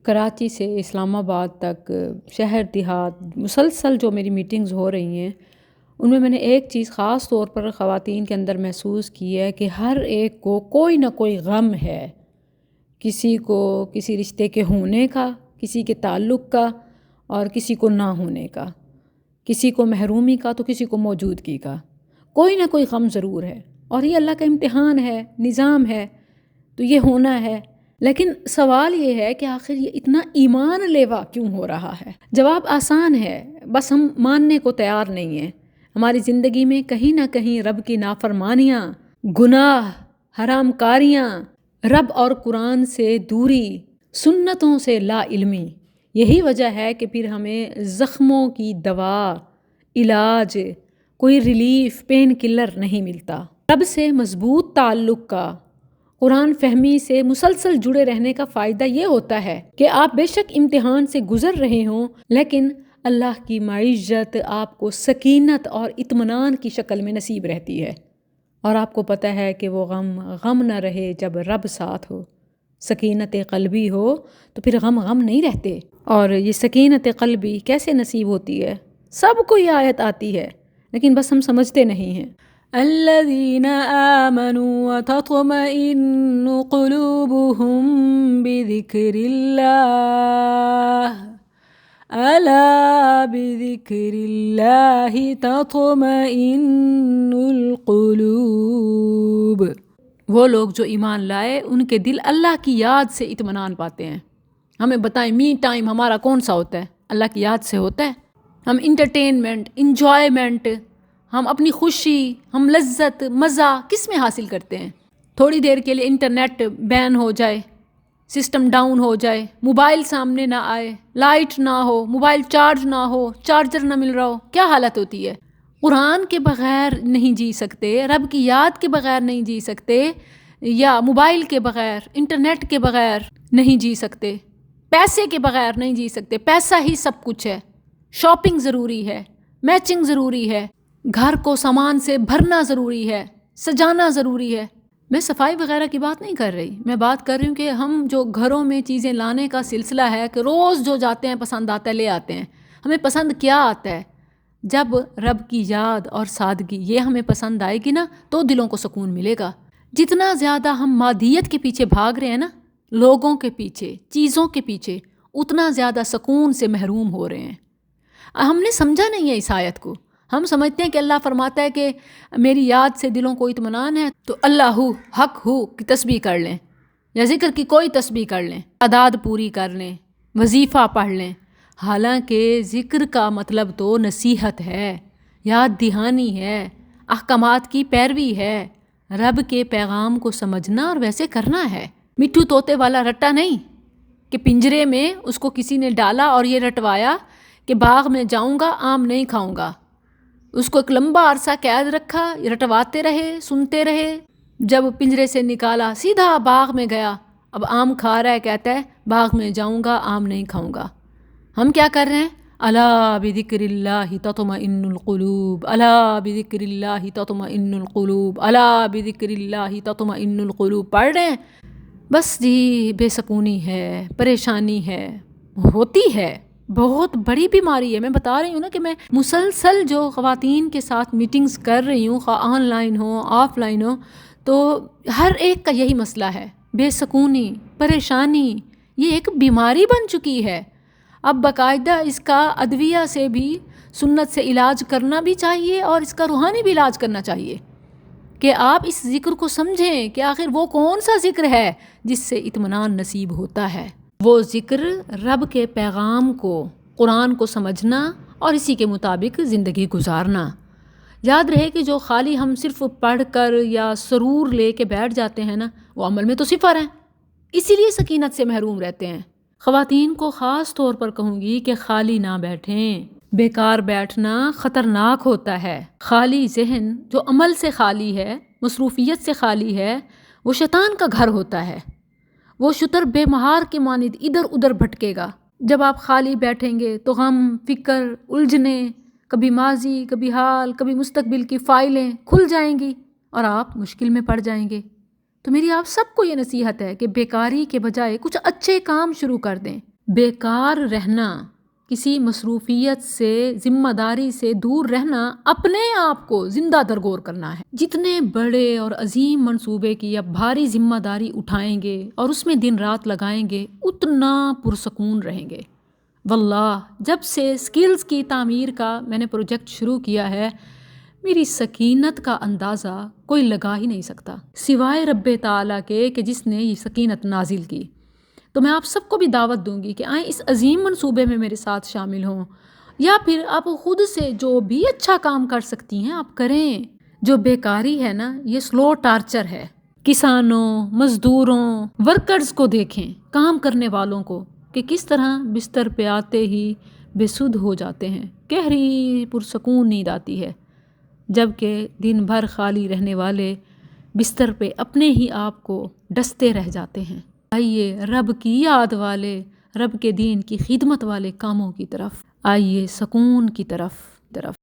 کراچی سے اسلام آباد تک شہر دیہات مسلسل جو میری میٹنگز ہو رہی ہیں ان میں نے ایک چیز خاص طور پر خواتین کے اندر محسوس کی ہے کہ ہر ایک کو کوئی نہ کوئی غم ہے، کسی کو کسی رشتے کے ہونے کا، کسی کے تعلق کا، اور کسی کو نہ ہونے کا، کسی کو محرومی کا تو کسی کو موجودگی کا، کوئی نہ کوئی غم ضرور ہے، اور یہ اللہ کا امتحان ہے، نظام ہے، تو یہ ہونا ہے۔ لیکن سوال یہ ہے کہ آخر یہ اتنا ایمان لیوا کیوں ہو رہا ہے؟ جواب آسان ہے، بس ہم ماننے کو تیار نہیں ہیں۔ ہماری زندگی میں کہیں نہ کہیں رب کی نافرمانیاں، گناہ، حرام کاریاں، رب اور قرآن سے دوری، سنتوں سے لا علمی، یہی وجہ ہے کہ پھر ہمیں زخموں کی دوا، علاج، کوئی ریلیف، پین کلر نہیں ملتا۔ رب سے مضبوط تعلق کا، قرآن فہمی سے مسلسل جڑے رہنے کا فائدہ یہ ہوتا ہے کہ آپ بے شک امتحان سے گزر رہے ہوں، لیکن اللہ کی معیشت آپ کو سکینت اور اطمینان کی شکل میں نصیب رہتی ہے، اور آپ کو پتہ ہے کہ وہ غم نہ رہے جب رب ساتھ ہو، سکینت قلبی ہو تو پھر غم نہیں رہتے۔ اور یہ سکینت قلبی کیسے نصیب ہوتی ہے؟ سب کو یہ آیت آتی ہے، لیکن بس ہم سمجھتے نہیں ہیں۔ الذين آمنوا وتطمئن قلوبهم بذكر الله ألا بذكر الله تطمئن القلوب۔ وہ لوگ جو ایمان لائے ان کے دل اللہ کی یاد سے اطمینان پاتے ہیں۔ ہمیں بتائیں می ٹائم ہمارا کون سا ہوتا ہے؟ اللہ کی یاد سے ہوتا ہے۔ ہم انٹرٹینمنٹ، انجوائمنٹ، ہم اپنی خوشی، ہم لذت، مزہ کس میں حاصل کرتے ہیں؟ تھوڑی دیر کے لیے انٹرنیٹ بین ہو جائے، سسٹم ڈاؤن ہو جائے، موبائل سامنے نہ آئے، لائٹ نہ ہو، موبائل چارج نہ ہو، چارجر نہ مل رہا ہو، کیا حالت ہوتی ہے؟ قرآن کے بغیر نہیں جی سکتے، رب کی یاد کے بغیر نہیں جی سکتے، یا موبائل کے بغیر، انٹرنیٹ کے بغیر نہیں جی سکتے، پیسے کے بغیر نہیں جی سکتے۔ پیسہ ہی سب کچھ ہے، شاپنگ ضروری ہے، میچنگ ضروری ہے، گھر کو سامان سے بھرنا ضروری ہے، سجانا ضروری ہے۔ میں صفائی وغیرہ کی بات نہیں کر رہی، میں بات کر رہی ہوں کہ ہم جو گھروں میں چیزیں لانے کا سلسلہ ہے کہ روز جو جاتے ہیں پسند آتا ہے لے آتے ہیں۔ ہمیں پسند کیا آتا ہے؟ جب رب کی یاد اور سادگی یہ ہمیں پسند آئے گی نا تو دلوں کو سکون ملے گا۔ جتنا زیادہ ہم مادیت کے پیچھے بھاگ رہے ہیں نا، لوگوں کے پیچھے، چیزوں کے پیچھے، اتنا زیادہ سکون سے محروم ہو رہے ہیں۔ ہم نے سمجھا نہیں ہے اس آیت کو۔ ہم سمجھتے ہیں کہ اللہ فرماتا ہے کہ میری یاد سے دلوں کو اطمینان ہے تو اللہ ہو، حق ہو کی تسبیح کر لیں، یا ذکر کی کوئی تسبیح کر لیں، اعداد پوری کر لیں، وظیفہ پڑھ لیں۔ حالانکہ ذکر کا مطلب تو نصیحت ہے، یاد دہانی ہے، احکامات کی پیروی ہے، رب کے پیغام کو سمجھنا اور ویسے کرنا ہے۔ مٹھو طوطے والا رٹا نہیں کہ پنجرے میں اس کو کسی نے ڈالا اور یہ رٹوایا کہ باغ میں جاؤں گا آم نہیں کھاؤں گا۔ اس کو ایک لمبا عرصہ قید رکھا، رٹواتے رہے، سنتے رہے، جب پنجرے سے نکالا سیدھا باغ میں گیا، اب آم کھا رہا ہے، کہتا ہے باغ میں جاؤں گا آم نہیں کھاؤں گا۔ ہم کیا کر رہے ہیں؟ الا بذکر اللہ تطمئن القلوب، الا بذکر اللہ تطمئن القلوب، الا بذکر اللہ تطمئن القلوب پڑھ رہے ہیں، بس جی بے سکونی ہے، پریشانی ہے، ہوتی ہے، بہت بڑی بیماری ہے۔ میں بتا رہی ہوں نا کہ میں مسلسل جو خواتین کے ساتھ میٹنگز کر رہی ہوں، خواہ آن لائن ہو آف لائن ہو، تو ہر ایک کا یہی مسئلہ ہے، بے سکونی، پریشانی، یہ ایک بیماری بن چکی ہے۔ اب باقاعدہ اس کا ادویہ سے بھی، سنت سے علاج کرنا بھی چاہیے، اور اس کا روحانی بھی علاج کرنا چاہیے کہ آپ اس ذکر کو سمجھیں کہ آخر وہ کون سا ذکر ہے جس سے اطمینان نصیب ہوتا ہے۔ وہ ذکر رب کے پیغام کو، قرآن کو سمجھنا اور اسی کے مطابق زندگی گزارنا۔ یاد رہے کہ جو خالی ہم صرف پڑھ کر یا سرور لے کے بیٹھ جاتے ہیں نا، وہ عمل میں تو صفر ہیں، اسی لیے سکینت سے محروم رہتے ہیں۔ خواتین کو خاص طور پر کہوں گی کہ خالی نہ بیٹھیں، بیکار بیٹھنا خطرناک ہوتا ہے۔ خالی ذہن جو عمل سے خالی ہے، مصروفیت سے خالی ہے، وہ شیطان کا گھر ہوتا ہے۔ وہ شتر بے مہار کے مانند ادھر ادھر بھٹکے گا۔ جب آپ خالی بیٹھیں گے تو غم، فکر، الجھنے، کبھی ماضی، کبھی حال، کبھی مستقبل کی فائلیں کھل جائیں گی اور آپ مشکل میں پڑ جائیں گے۔ تو میری آپ سب کو یہ نصیحت ہے کہ بیکاری کے بجائے کچھ اچھے کام شروع کر دیں۔ بیکار رہنا، کسی مصروفیت سے، ذمہ داری سے دور رہنا اپنے آپ کو زندہ درگور کرنا ہے۔ جتنے بڑے اور عظیم منصوبے کی اب بھاری ذمہ داری اٹھائیں گے اور اس میں دن رات لگائیں گے، اتنا پرسکون رہیں گے۔ واللہ جب سے سکلز کی تعمیر کا میں نے پروجیکٹ شروع کیا ہے، میری سکینت کا اندازہ کوئی لگا ہی نہیں سکتا سوائے رب تعالیٰ کے کہ جس نے یہ سکینت نازل کی۔ تو میں آپ سب کو بھی دعوت دوں گی کہ آئیں اس عظیم منصوبے میں میرے ساتھ شامل ہوں، یا پھر آپ خود سے جو بھی اچھا کام کر سکتی ہیں آپ کریں۔ جو بیکاری ہے نا، یہ سلو ٹارچر ہے۔ کسانوں، مزدوروں، ورکرز کو دیکھیں، کام کرنے والوں کو کہ کس طرح بستر پہ آتے ہی بے سدھ ہو جاتے ہیں، گہری پرسکون نیند آتی ہے، جبکہ دن بھر خالی رہنے والے بستر پہ اپنے ہی آپ کو ڈستے رہ جاتے ہیں۔ آئیے رب کی یاد والے، رب کے دین کی خدمت والے کاموں کی طرف آئیے، سکون کی طرف۔